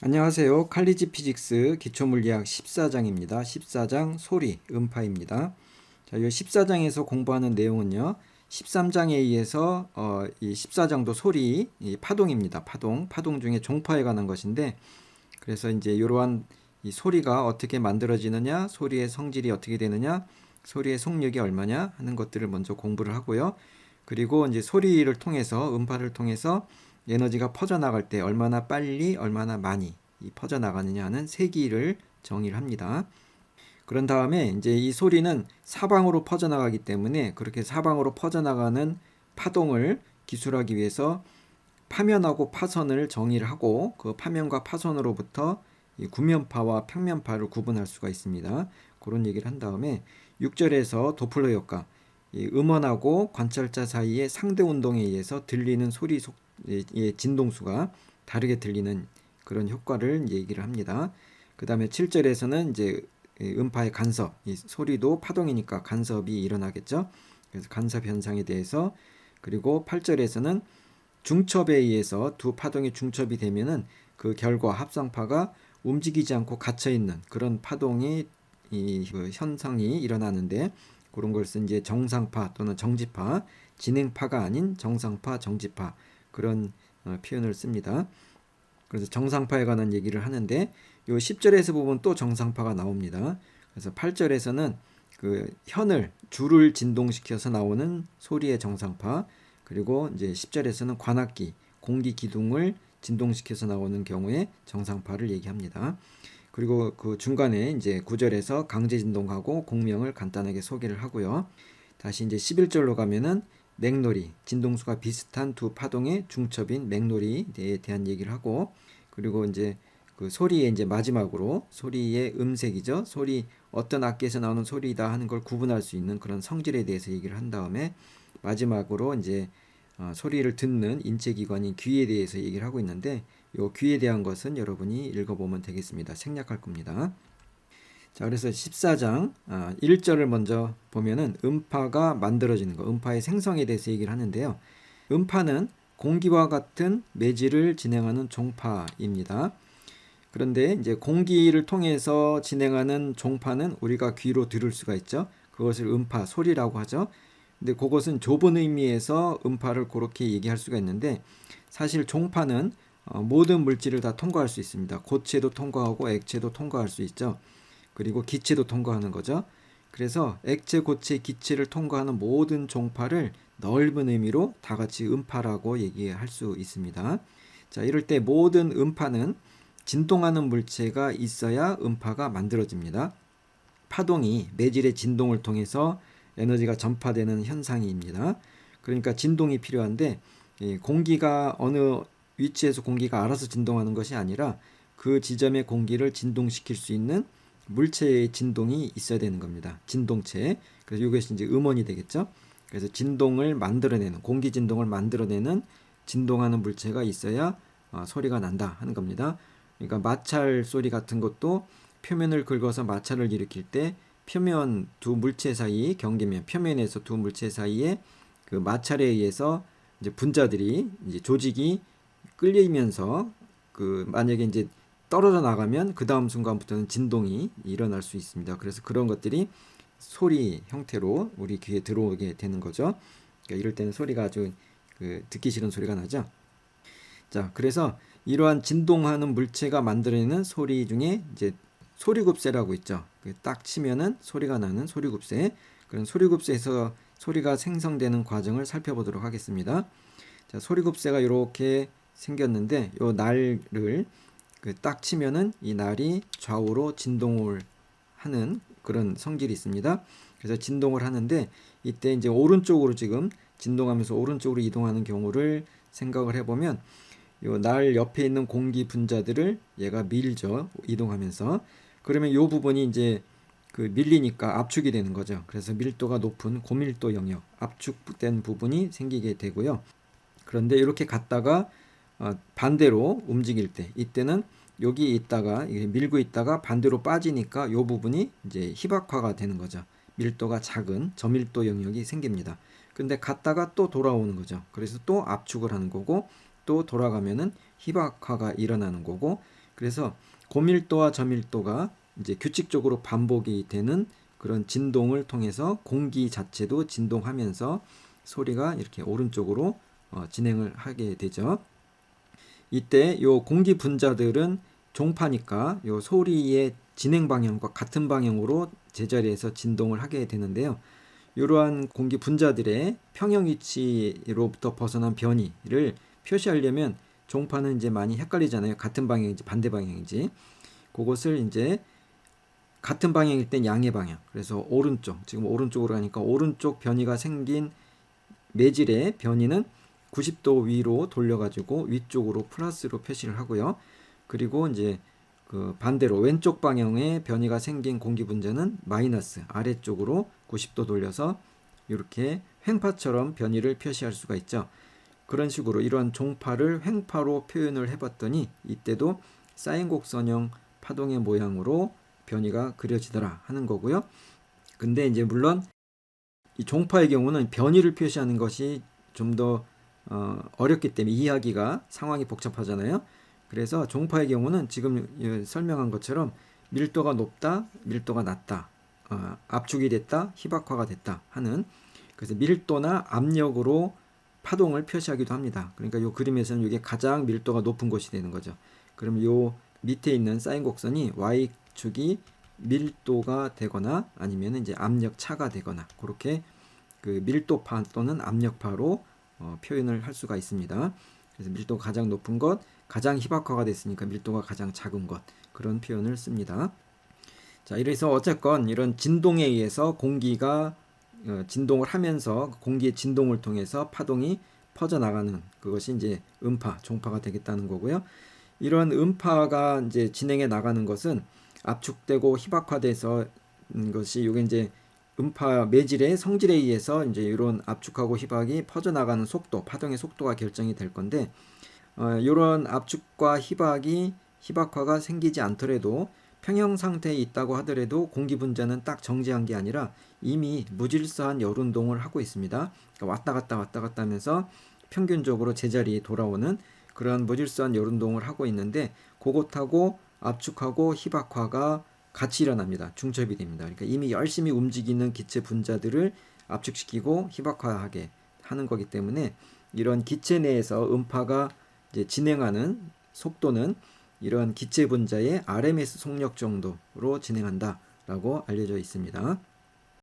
안녕하세요. 칼리지 피직스 기초물리학 14장입니다. 14장 소리, 음파입니다. 자, 이 14장에서 공부하는 내용은요. 13장에 의해서 이 14장도 소리, 이 파동입니다. 파동 중에 종파에 관한 것인데, 그래서 이제 이러한 이 소리가 어떻게 만들어지느냐, 소리의 성질이 어떻게 되느냐, 소리의 속력이 얼마냐 하는 것들을 먼저 공부를 하고요. 그리고 이제 소리를 통해서, 음파를 통해서 에너지가 퍼져나갈 때 얼마나 빨리, 얼마나 많이 이 퍼져나가느냐 하는 세기를 정의를 합니다. 그런 다음에 이제 이 소리는 사방으로 퍼져나가기 때문에 그렇게 사방으로 퍼져나가는 파동을 기술하기 위해서 파면하고 파선을 정의를 하고 그 파면과 파선으로부터 이 구면파와 평면파를 구분할 수가 있습니다. 그런 얘기를 한 다음에 6절에서 도플러 효과, 이 음원하고 관찰자 사이의 상대 운동에 의해서 들리는 소리 의 진동수가 다르게 들리는 그런 효과를 얘기를 합니다. 그 다음에 7절에서는 이제 음파의 간섭, 이 소리도 파동이니까 간섭이 일어나겠죠. 그래서 간섭 현상에 대해서, 그리고 8절에서는 중첩에 의해서 두 파동이 중첩이 되면은 그 결과 합성파가 움직이지 않고 갇혀 있는 그런 파동이 그 현상이 일어나는데, 그런 것을 이제 정상파 또는 정지파, 진행파가 아닌 정상파, 정지파, 그런 표현을 씁니다. 그래서 정상파에 관한 얘기를 하는데, 요 10절에서 보면 또 정상파가 나옵니다. 그래서 8절에서는 그 줄을 진동시켜서 나오는 소리의 정상파, 그리고 이제 10절에서는 관악기, 공기 기둥을 진동시켜서 나오는 경우에 정상파를 얘기합니다. 그리고 그 중간에 이제 9절에서 강제 진동하고 공명을 간단하게 소개를 하고요. 다시 이제 11절로 가면은 맥놀이, 진동수가 비슷한 두 파동의 중첩인 맥놀이에 대한 얘기를 하고, 그리고 이제 그 소리의 이제 마지막으로 소리의 음색이죠. 소리, 어떤 악기에서 나오는 소리다 하는 걸 구분할 수 있는 그런 성질에 대해서 얘기를 한 다음에 마지막으로 이제 소리를 듣는 인체기관인 귀에 대해서 얘기를 하고 있는데, 요 귀에 대한 것은 여러분이 읽어보면 되겠습니다. 생략할 겁니다. 자, 그래서 14장 1절을 먼저 보면은 음파가 만들어지는 거, 음파의 생성에 대해서 얘기를 하는데요. 음파는 공기와 같은 매질을 진행하는 종파입니다. 그런데 이제 공기를 통해서 진행하는 종파는 우리가 귀로 들을 수가 있죠. 그것을 음파, 소리라고 하죠. 근데 그것은 좁은 의미에서 음파를 그렇게 얘기할 수가 있는데, 사실 종파는 모든 물질을 다 통과할 수 있습니다. 고체도 통과하고 액체도 통과할 수 있죠. 그리고 기체도 통과하는 거죠. 그래서 액체, 고체, 기체를 통과하는 모든 종파를 넓은 의미로 다 같이 음파라고 얘기할 수 있습니다. 자, 이럴 때 모든 음파는 진동하는 물체가 있어야 음파가 만들어집니다. 파동이 매질의 진동을 통해서 에너지가 전파되는 현상입니다. 그러니까 진동이 필요한데, 공기가 어느 위치에서 공기가 알아서 진동하는 것이 아니라 그 지점의 공기를 진동시킬 수 있는 물체의 진동이 있어야 되는 겁니다. 진동체. 그래서 이것이 이제 음원이 되겠죠. 그래서 진동을 만들어내는, 공기 진동을 만들어내는 진동하는 물체가 있어야 소리가 난다 하는 겁니다. 그러니까 마찰 소리 같은 것도 표면을 긁어서 마찰을 일으킬 때 표면 두 물체 사이 경계면, 표면에서 두 물체 사이에 그 마찰에 의해서 이제 분자들이, 이제 조직이 끌리면서 그 만약에 이제 떨어져 나가면 그 다음 순간부터는 진동이 일어날 수 있습니다. 그래서 그런 것들이 소리 형태로 우리 귀에 들어오게 되는 거죠. 그러니까 이럴 때는 소리가 아주 듣기 싫은 소리가 나죠. 자, 그래서 이러한 진동하는 물체가 만들어내는 소리 중에 이제 소리급세라고 있죠. 딱 치면은 소리가 나는 소리급세. 그런 소리급세에서 소리가 생성되는 과정을 살펴보도록 하겠습니다. 자, 소리급세가 이렇게 생겼는데, 요 날을 딱 치면은 이 날이 좌우로 진동을 하는 그런 성질이 있습니다. 그래서 진동을 하는데, 이때 이제 오른쪽으로 지금 진동하면서 오른쪽으로 이동하는 경우를 생각을 해보면, 요 날 옆에 있는 공기 분자들을 얘가 밀죠. 이동하면서. 그러면 요 부분이 이제 그 밀리니까 압축이 되는 거죠. 그래서 밀도가 높은 고밀도 영역, 압축된 부분이 생기게 되고요. 그런데 이렇게 갔다가 반대로 움직일 때, 이때는 여기 있다가 밀고 있다가 반대로 빠지니까 이 부분이 이제 희박화가 되는 거죠. 밀도가 작은 저밀도 영역이 생깁니다. 근데 갔다가 또 돌아오는 거죠. 그래서 또 압축을 하는 거고, 또 돌아가면은 희박화가 일어나는 거고, 그래서 고밀도와 저밀도가 이제 규칙적으로 반복이 되는 그런 진동을 통해서 공기 자체도 진동하면서 소리가 이렇게 오른쪽으로 진행을 하게 되죠. 이때 요 공기 분자들은 종파니까 요 소리의 진행 방향과 같은 방향으로 제자리에서 진동을 하게 되는데요. 이러한 공기 분자들의 평형 위치로부터 벗어난 변이를 표시하려면 종파는 이제 많이 헷갈리잖아요. 같은 방향인지 반대 방향인지. 그것을 이제 같은 방향일 땐 양의 방향. 그래서 오른쪽. 지금 오른쪽으로 가니까 오른쪽 변이가 생긴 매질의 변이는 90도 위로 돌려가지고 위쪽으로 플러스로 표시를 하고요. 그리고 이제 그 반대로 왼쪽 방향에 변이가 생긴 공기 분자는 마이너스 아래쪽으로 90도 돌려서 이렇게 횡파처럼 변이를 표시할 수가 있죠. 그런 식으로 이러한 종파를 횡파로 표현을 해봤더니 이때도 사인 곡선형 파동의 모양으로 변이가 그려지더라 하는 거고요. 근데 이제 물론 이 종파의 경우는 변이를 표시하는 것이 좀 더 어렵기 때문에 이해하기가 상황이 복잡하잖아요. 그래서 종파의 경우는 지금 설명한 것처럼 밀도가 높다, 밀도가 낮다, 압축이 됐다, 희박화가 됐다 하는, 그래서 밀도나 압력으로 파동을 표시하기도 합니다. 그러니까 이 그림에서는 이게 가장 밀도가 높은 곳이 되는 거죠. 그럼 이 밑에 있는 사인 곡선이 y축이 밀도가 되거나 아니면 이제 압력 차가 되거나 그렇게 그 밀도파 또는 압력파로 표현을 할 수가 있습니다. 그래서 밀도가 가장 높은 것, 가장 희박화가 됐으니까 밀도가 가장 작은 것, 그런 표현을 씁니다. 자, 이래서 어쨌건 이런 진동에 의해서 공기가 진동을 하면서 공기의 진동을 통해서 파동이 퍼져나가는 그것이 이제 음파, 종파가 되겠다는 거고요. 이런 음파가 이제 진행해 나가는 것은 압축되고 희박화돼서 것이 이게 이제 음파 매질의 성질에 의해서 이제 이런 압축하고 희박이 퍼져나가는 속도, 파동의 속도가 결정이 될 건데, 이런 압축과 희박이 희박화가 생기지 않더라도 평형 상태에 있다고 하더라도 공기 분자는 딱 정지한 게 아니라 이미 무질서한 열 운동을 하고 있습니다. 그러니까 왔다 갔다 하면서 평균적으로 제자리에 돌아오는 그런 무질서한 열 운동을 하고 있는데, 그것하고 압축하고 희박화가 같이 일어납니다. 중첩이 됩니다. 그러니까 이미 열심히 움직이는 기체 분자들을 압축시키고 희박화하게 하는 거기 때문에 이런 기체 내에서 음파가 이제 진행하는 속도는 이런 기체 분자의 RMS 속력 정도로 진행한다라고 알려져 있습니다.